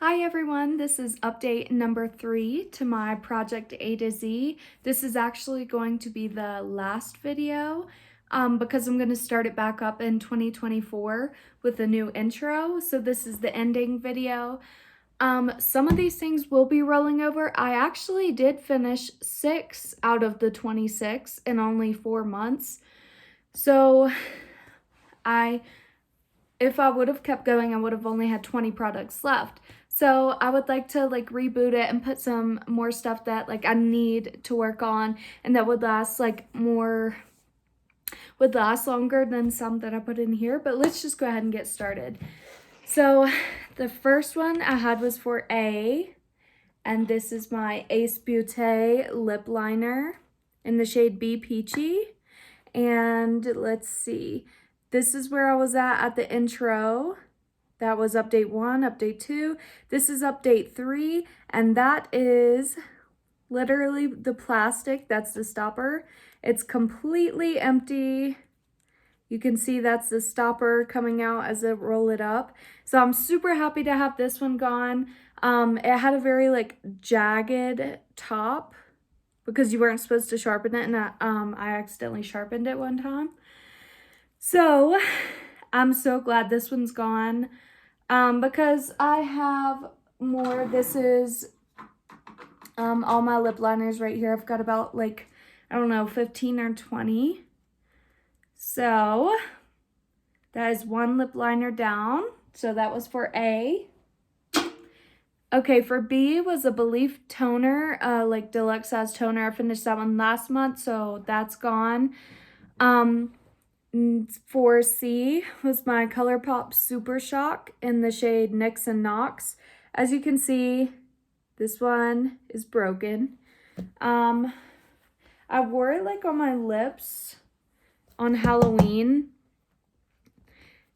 Hi everyone, this is update number 3 to my project A to Z. This is actually going to be the last video because I'm going to start it back up in 2024 with a new intro. So this is the ending video. Some of these things will be rolling over. I actually did finish 6 out of the 26 in only 4 months. So if I would have kept going, I would have only had 20 products left. So I would like to reboot it and put some more stuff that I need to work on and that would last longer than some that I put in here. But let's just go ahead and get started. So the first one I had was for A, and this is my Ace Beauté lip liner in the shade Be Peachy. And let's see, this is where I was at the intro. That was update 1, update 2. This is update 3, and that is literally the plastic. That's the stopper. It's completely empty. You can see that's the stopper coming out as I roll it up. So I'm super happy to have this one gone. It had a very jagged top because you weren't supposed to sharpen it, and I accidentally sharpened it one time. So I'm so glad this one's gone because I have more. This is all my lip liners right here. I've got about I don't know, 15 or 20. So that is one lip liner down. So that was for A. Okay, for B was a Belief toner, deluxe size toner. I finished that one last month, so that's gone. For C was my ColourPop Super Shock in the shade Nix and Knox. As you can see, this one is broken. I wore it on my lips on Halloween,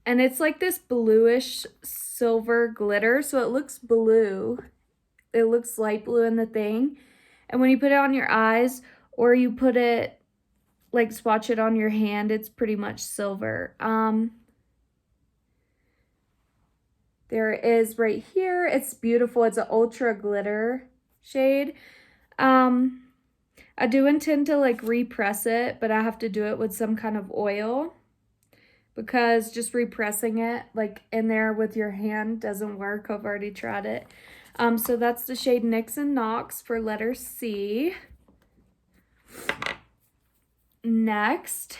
and it's this bluish silver glitter, so it looks blue. It looks light blue in the thing, and when you put it on your eyes or you put it swatch it on your hand, it's pretty much silver. There it is right here. It's beautiful. It's an ultra glitter shade. I do intend to repress it, but I have to do it with some kind of oil because just repressing it in there with your hand doesn't work. I've already tried it. So that's the shade Nix and Knox for letter C. Next,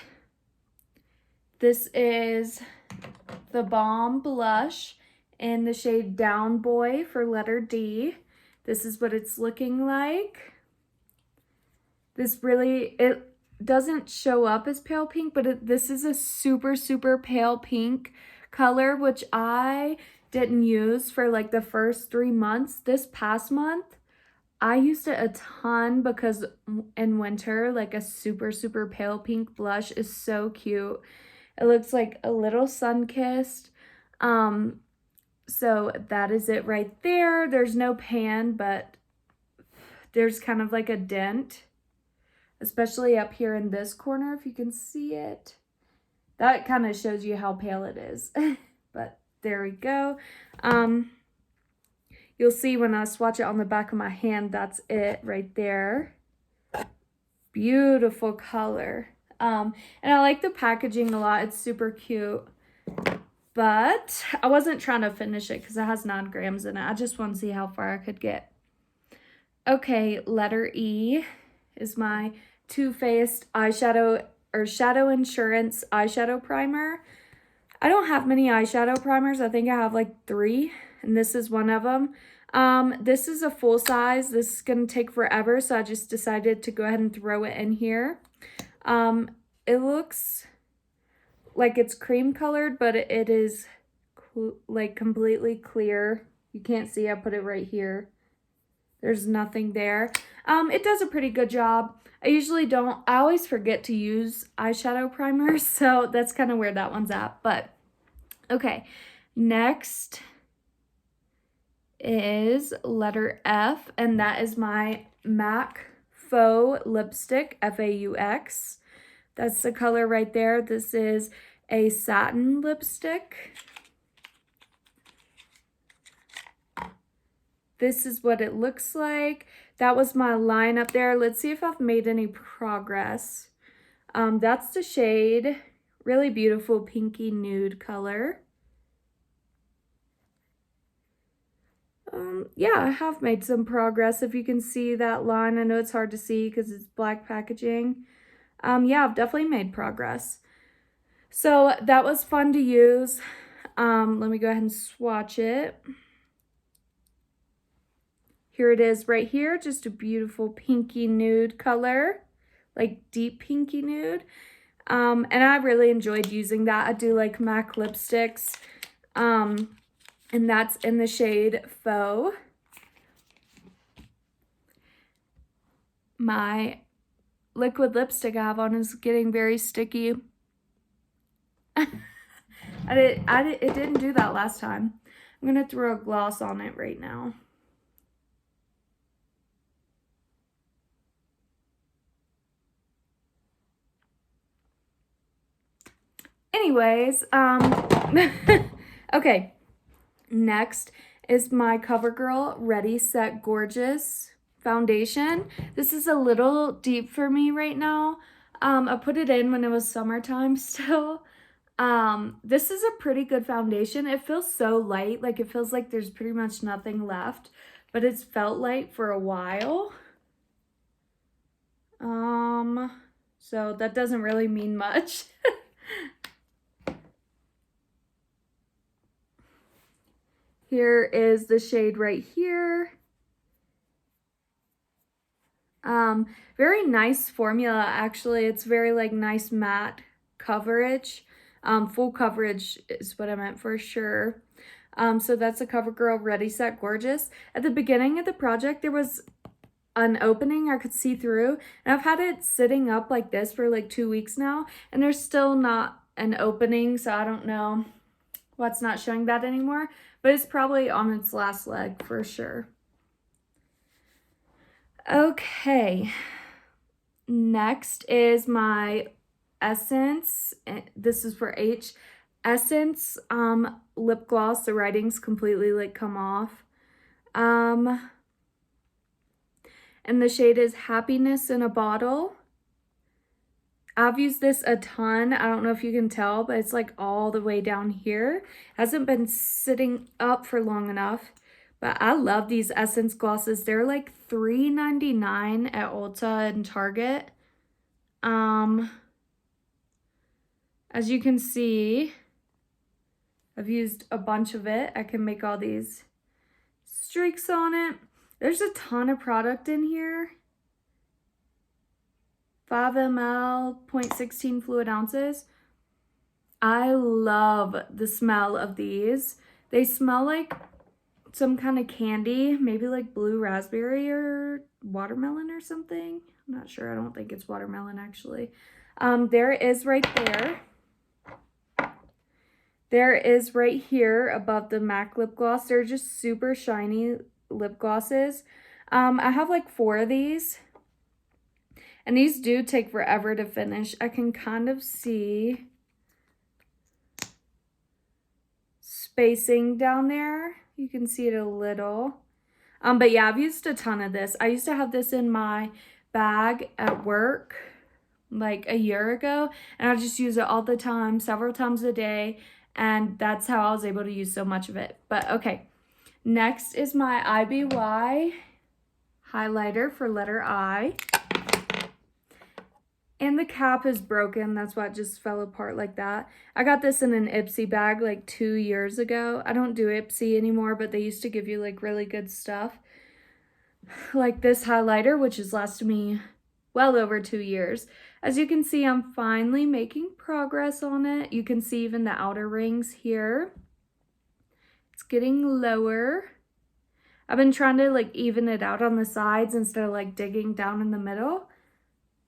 this is the Balm Blush in the shade Down Boy for letter D. This is what it's looking like. It doesn't show up as pale pink, but this is a super, super pale pink color, which I didn't use for the first 3 months. This past month, I used it a ton because in winter, a super, super pale pink blush is so cute. It looks like a little sun-kissed. So that is it right there. There's no pan, but there's kind of a dent, especially up here in this corner, if you can see it. That kind of shows you how pale it is. But there we go. You'll see when I swatch it on the back of my hand, that's it right there. Beautiful color. And I like the packaging a lot. It's super cute. But I wasn't trying to finish it because it has 9 grams in it. I just want to see how far I could get. Okay, letter E is my Too Faced eyeshadow or Shadow Insurance eyeshadow primer. I don't have many eyeshadow primers. I think I have 3, and this is one of them. This is a full size. This is going to take forever, so I just decided to go ahead and throw it in here. It looks like it's cream colored, but it is completely clear. You can't see, I put it right here. There's nothing there. It does a pretty good job. I always forget to use eyeshadow primers, so that's kind of where that one's at. But okay, next is letter F, and that is my MAC Faux Lipstick, Faux. That's the color right there. This is a satin lipstick. this is what it looks like. That was my line up there. Let's see if I've made any progress. That's the shade. Really beautiful pinky nude color. Yeah, I have made some progress. If you can see that line, I know it's hard to see because it's black packaging. Yeah, I've definitely made progress. So that was fun to use. Let me go ahead and swatch it. Here it is right here, just a beautiful pinky nude color, like deep pinky nude. And I really enjoyed using that. I do like MAC lipsticks. And that's in the shade Faux. My liquid lipstick I have on is getting very sticky. It didn't do that last time. I'm gonna throw a gloss on it right now. Anyways, okay. Next is my CoverGirl Ready Set Gorgeous foundation. This is a little deep for me right now. I put it in when it was summertime still. This is a pretty good foundation. It feels so light, like it feels like there's pretty much nothing left, but it's felt light for a while. So that doesn't really mean much. Here is the shade right here. Very nice formula, actually. It's very like nice matte coverage. Full coverage is what I meant for sure. So that's a CoverGirl Ready Set Gorgeous. At the beginning of the project, there was an opening I could see through, and I've had it sitting up like this for like 2 weeks now, and there's still not an opening, so I don't know what's not showing that anymore, but it's probably on its last leg for sure. Okay, next is my Essence. This is for H. Essence lip gloss. The writing's completely like come off. And the shade is Happiness in a Bottle. I've used this a ton. I don't know if you can tell, but it's like all the way down here. Hasn't been sitting up for long enough. But I love these Essence glosses. They're like $3.99 at Ulta and Target. As you can see, I've used a bunch of it. I can make all these streaks on it. There's a ton of product in here. 5 ml, 0.16 fluid ounces. I love the smell of these. They smell like some kind of candy, maybe like blue raspberry or watermelon or something. I'm not sure. I don't think it's watermelon actually. There it is right there. There is right here above the MAC lip gloss. They're just super shiny lip glosses. I have like 4 of these. And these do take forever to finish. I can kind of see spacing down there. You can see it a little. But yeah, I've used a ton of this. I used to have this in my bag at work like a year ago. And I just use it all the time, several times a day. And that's how I was able to use so much of it. But okay, next is my IBY highlighter for letter I. And the cap is broken. That's why it just fell apart like that. I got this in an Ipsy bag like 2 years ago. I don't do Ipsy anymore, but they used to give you like really good stuff. Like this highlighter, which has lasted me well over 2 years. As you can see, I'm finally making progress on it. You can see even the outer rings here. It's getting lower. I've been trying to like even it out on the sides instead of like digging down in the middle.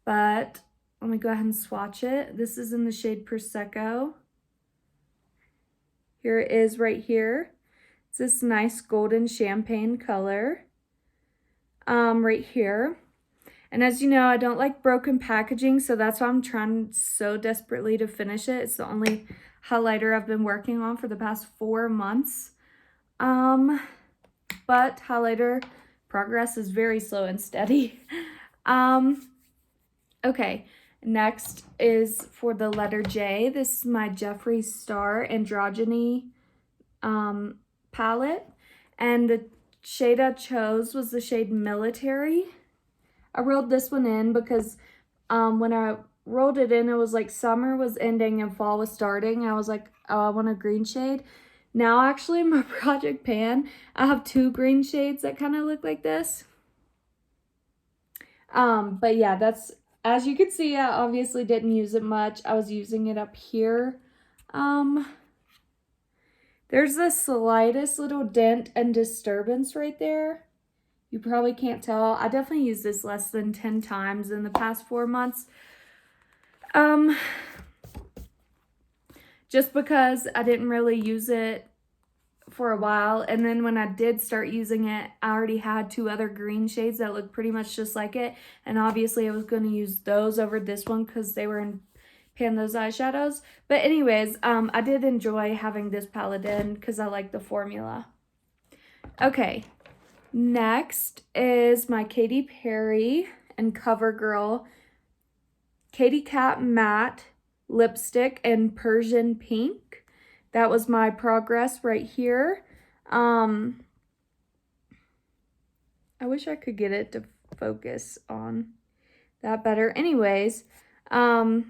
But let me go ahead and swatch it. This is in the shade Prosecco. Here it is right here. It's this nice golden champagne color. Right here. And as you know, I don't like broken packaging, so that's why I'm trying so desperately to finish it. It's the only highlighter I've been working on for the past 4 months. But but highlighter progress is very slow and steady. Okay, next is for the letter J. This is my Jeffree Star Androgyny palette, and the shade I chose was the shade Military. I rolled this one in because when I rolled it in, it was like summer was ending and fall was starting. I was like, oh, I want a green shade. Now actually in my project pan, I have 2 green shades that kind of look like this. But yeah, that's, as you can see, I obviously didn't use it much. I was using it up here. There's the slightest little dent and disturbance right there. You probably can't tell. I definitely used this less than 10 times in the past 4 months. Just because I didn't really use it for a while, and then when I did start using it, I already had 2 other green shades that look pretty much just like it, and obviously I was going to use those over this one because they were in Pan Those eyeshadows. But anyways, I did enjoy having this palette in because I like the formula. Okay, next is my Katy Perry and CoverGirl Katy Kat Matte lipstick in Persian Pink. That was my progress right here. I wish I could get it to focus on that better. Anyways, those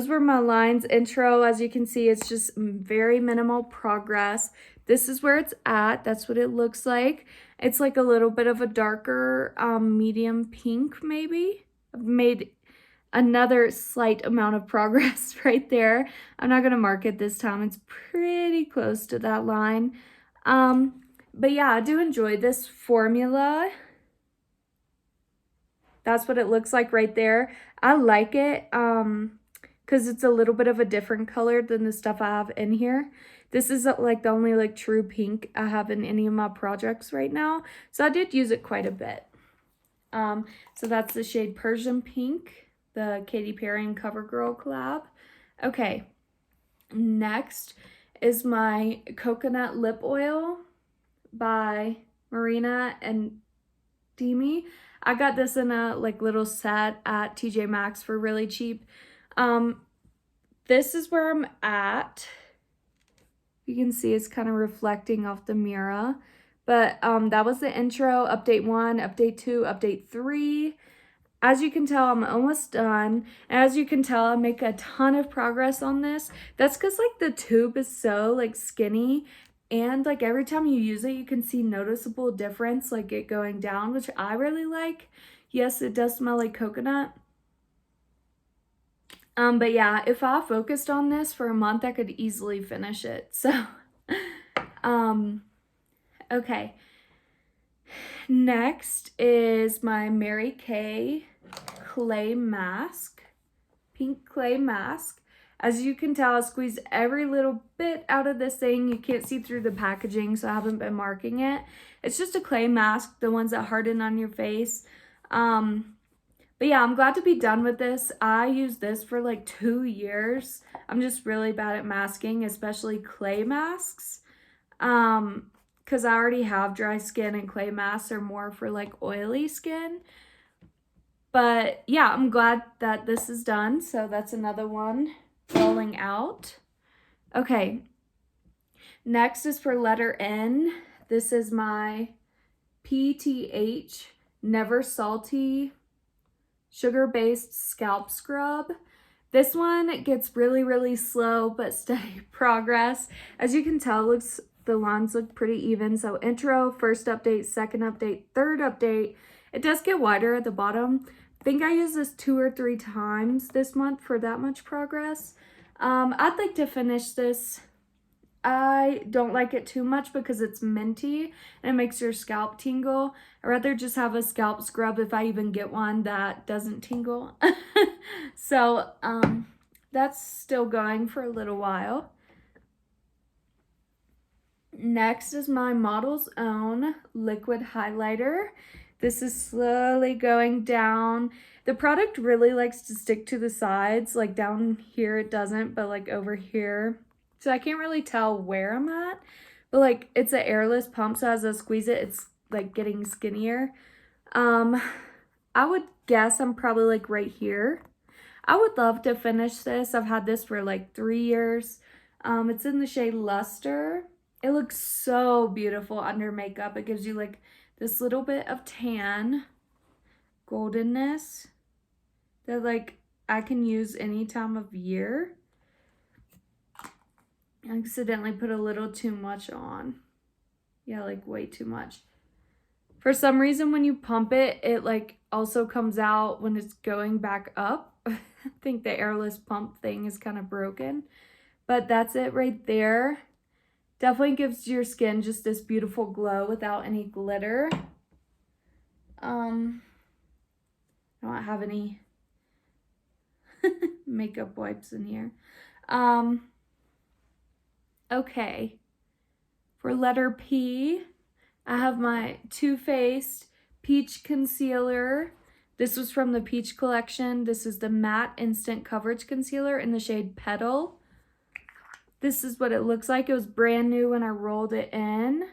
were my lines. Intro, as you can see, it's just very minimal progress. This is where it's at. That's what it looks like. It's like a little bit of a darker medium pink maybe. I've made another slight amount of progress right there. I'm not going to mark it this time. It's pretty close to that line. But yeah, I do enjoy this formula. That's what it looks like right there. I like it because it's a little bit of a different color than the stuff I have in here. This is like the only like true pink I have in any of my projects right now. So I did use it quite a bit. So that's the shade Persian Pink, the Katy Perry and CoverGirl collab. Okay, next is my Coconut Lip Oil by Marina and Demi. I got this in a like little set at TJ Maxx for really cheap. This is where I'm at. You can see it's kind of reflecting off the mirror. But that was the intro, update 1, update 2, update 3. As you can tell, I'm almost done. As you can tell, I make a ton of progress on this. That's because like the tube is so like skinny, and like every time you use it, you can see noticeable difference, like it going down, which I really like. Yes, it does smell like coconut. But yeah, if I focused on this for a month, I could easily finish it. So, okay. Next is my Mary Kay clay mask, pink clay mask. As you can tell, I squeezed every little bit out of this thing. You can't see through the packaging, so I haven't been marking it. It's just a clay mask, the ones that harden on your face. But yeah, I'm glad to be done with this. I used this for like 2 years. I'm just really bad at masking, especially clay masks. Because I already have dry skin, and clay masks are more for like oily skin. But yeah, I'm glad that this is done. So that's another one rolling out. Okay, next is for letter N. This is my PTH Never Salty sugar-based scalp scrub. This one gets really, really slow but steady progress. As you can tell, the lines look pretty even. So intro, first update, second update, third update. It does get wider at the bottom. I think I used this 2 or 3 times this month for that much progress. I'd like to finish this. I don't like it too much because it's minty and it makes your scalp tingle. I'd rather just have a scalp scrub, if I even get one, that doesn't tingle. So that's still going for a little while. Next is my Model's Own liquid highlighter. This is slowly going down. The product really likes to stick to the sides, like down here it doesn't, but like over here. So I can't really tell where I'm at, but but like it's an airless pump, so as I squeeze it, it's like getting skinnier. I would guess I'm probably like right here. I would love to finish this. I've had this for like 3 years. It's in the shade Luster. It looks so beautiful under makeup. It gives you like this little bit of tan goldenness that like I can use any time of year. I accidentally put a little too much on. Yeah, like way too much. For some reason, when you pump it, it like also comes out when it's going back up. I think the airless pump thing is kind of broken, but that's it right there. Definitely gives your skin just this beautiful glow without any glitter. I don't have any makeup wipes in here. Okay, for letter P, I have my Too Faced Peach Concealer. This was from the Peach collection. This is the Matte Instant Coverage Concealer in the shade Petal. This is what it looks like. It was brand new when I rolled it in.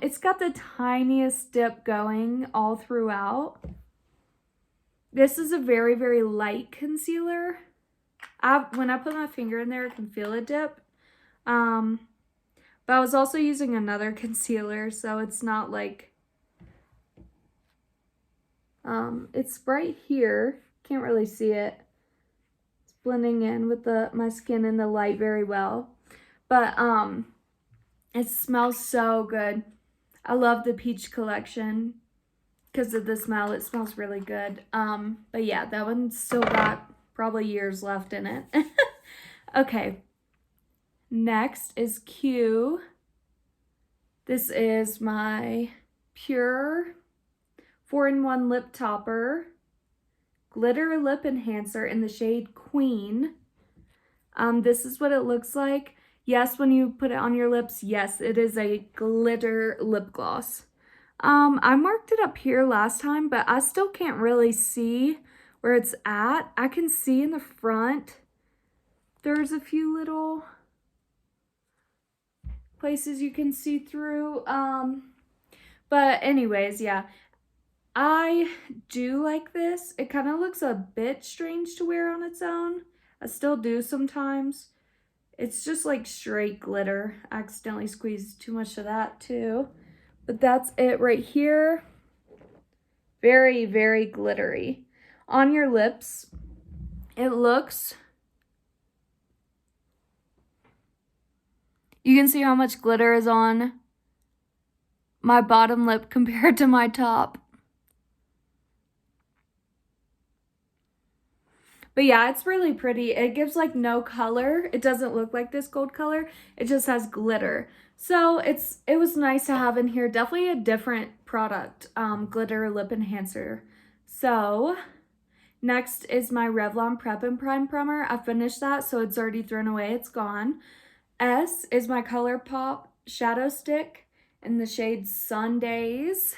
It's got the tiniest dip going all throughout. This is a very, very light concealer. When I put my finger in there, I can feel a dip. But I was also using another concealer, so it's not like, it's right here. Can't really see it. It's blending in with my skin in the light very well. But, it smells so good. I love the Peach collection because of the smell. It smells really good. But yeah, that one's still got probably years left in it. Okay. Next is Q. This is my Pure 4-in-1 Lip Topper Glitter Lip Enhancer in the shade Queen. This is what it looks like. Yes, when you put it on your lips, yes, it is a glitter lip gloss. I marked it up here last time, but I still can't really see where it's at. I can see in the front, there's a few little places you can see through. But anyways, yeah, I do like this. It kind of looks a bit strange to wear on its own. I still do sometimes. It's just like straight glitter. I accidentally squeezed too much of that too. But that's it right here. Very, very glittery. On your lips, it looks... You can see how much glitter is on my bottom lip compared to my top. But yeah, it's really pretty. It gives like no color. It doesn't look like this gold color. It just has glitter. So it was nice to have in here. Definitely a different product, glitter lip enhancer. So next is my Revlon Prep and Prime Primer. I finished that, so it's already thrown away. It's gone. S is my ColourPop Shadow Stick in the shade Sundays.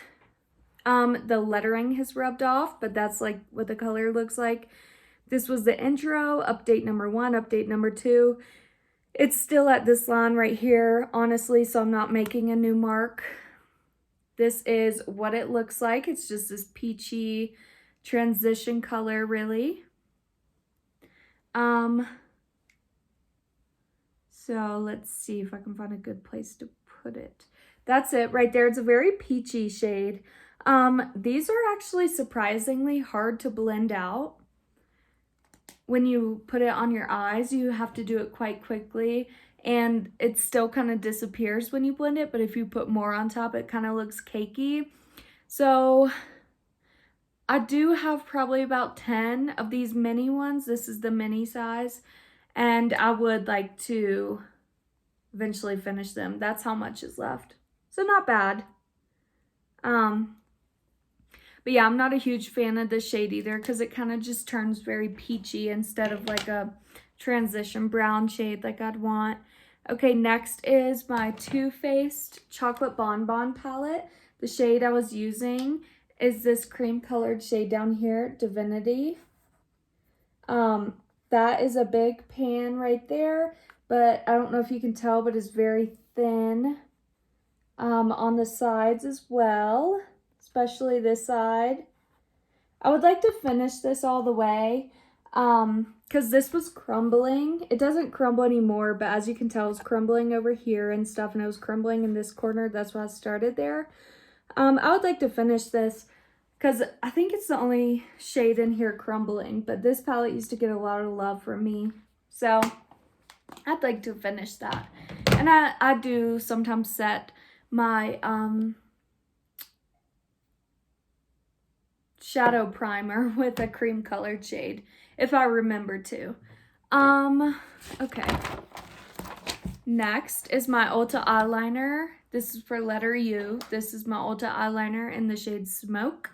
The lettering has rubbed off, but that's like what the color looks like. This was the intro, update number 1, update number 2. It's still at this line right here, honestly, so I'm not making a new mark. This is what it looks like. It's just this peachy transition color, really. So let's see if I can find a good place to put it. That's it right there. It's a very peachy shade. These are actually surprisingly hard to blend out. When you put it on your eyes, you have to do it quite quickly, and it still kind of disappears when you blend it, but if you put more on top, it kind of looks cakey. So I do have probably about 10 of these mini ones. This is the mini size, and I would like to eventually finish them. That's how much is left. So not bad. But yeah, I'm not a huge fan of this shade either because it kind of just turns very peachy instead of like a transition brown shade like I'd want. Okay, next is my Too Faced Chocolate Bonbon palette. The shade I was using is this cream colored shade down here, Divinity. That is a big pan right there. but I don't know if you can tell, but it's very thin on the sides as well, especially this side. I would like to finish this all the way because this was crumbling. It doesn't crumble anymore, but as you can tell, it's crumbling over here and stuff, and it was crumbling in this corner. That's why I started there. I would like to finish this because I think it's the only shade in here crumbling, but this palette used to get a lot of love from me. So I'd like to finish that. And I do sometimes set my shadow primer with a cream colored shade if I remember to. Okay. Next is my Ulta eyeliner. This is for letter U. This is my Ulta eyeliner in the shade Smoke.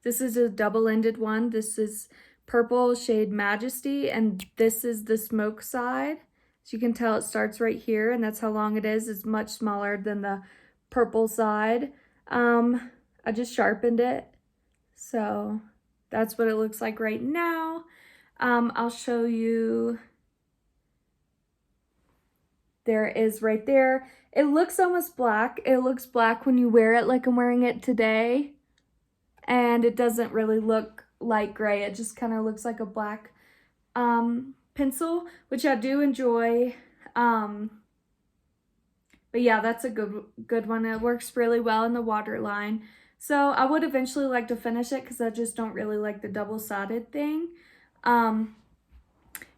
This is a double-ended one. This is purple shade Majesty, and this is the Smoke side. As you can tell, it starts right here, and that's how long it is. It's much smaller than the purple side. I just sharpened it, so that's what it looks like right now. I'll show you. There it is right there. It looks almost black. It looks black when you wear it like I'm wearing it today. And it doesn't really look light gray. It just kind of looks like a black pencil, which I do enjoy. But yeah, that's a good one. It works really well in the waterline. So I would eventually like to finish it because I just don't really like the double-sided thing. But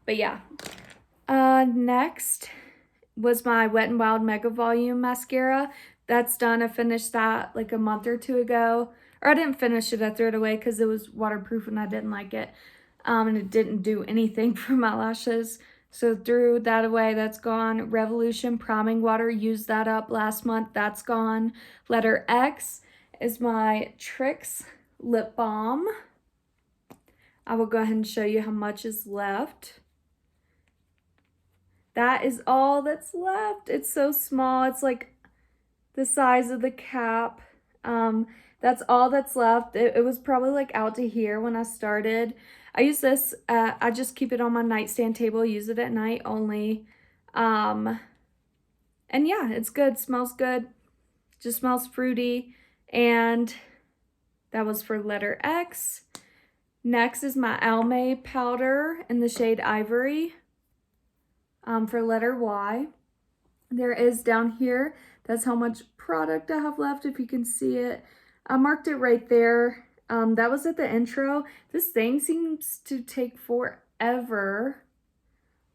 yeah. Next was my Wet n Wild Mega Volume mascara. That's done. I finished that like a month or two ago. Or I didn't finish it, I threw it away because it was waterproof and I didn't like it. And it didn't do anything for my lashes. So threw that away, that's gone. Revolution Priming Water, used that up last month, that's gone. Letter X is my Tricks Lip Balm. I will go ahead and show you how much is left. That is all that's left. It's so small, it's like the size of the cap. That's all that's left. It was probably like out to here when I started. I use this, I just keep it on my nightstand table, use it at night only. And yeah, it's good, smells good, just smells fruity. And that was for letter X. Next is my Almay powder in the shade Ivory for letter Y. There is down here, that's how much product I have left, if you can see it. I marked it right there. That was at the intro. This thing seems to take forever,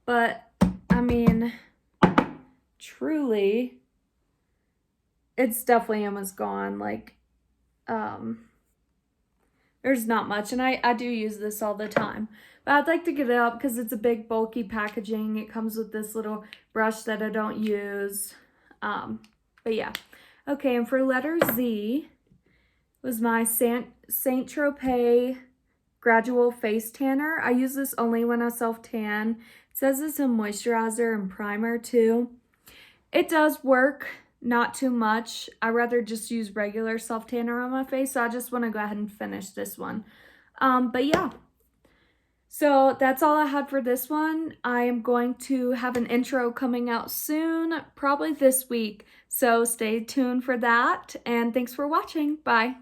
but I mean, truly, it's definitely almost gone. Like, there's not much, and I do use this all the time. But I'd like to get it up because it's a big, bulky packaging. It comes with this little brush that I don't use. But yeah. Okay, and for letter Z was my Saint Tropez Gradual Face Tanner. I use this only when I self-tan. It says it's a moisturizer and primer too. It does work, not too much. I rather just use regular self-tanner on my face, so I just want to go ahead and finish this one. But yeah. So that's all I had for this one. I am going to have an intro coming out soon, probably this week. So stay tuned for that, and thanks for watching. Bye.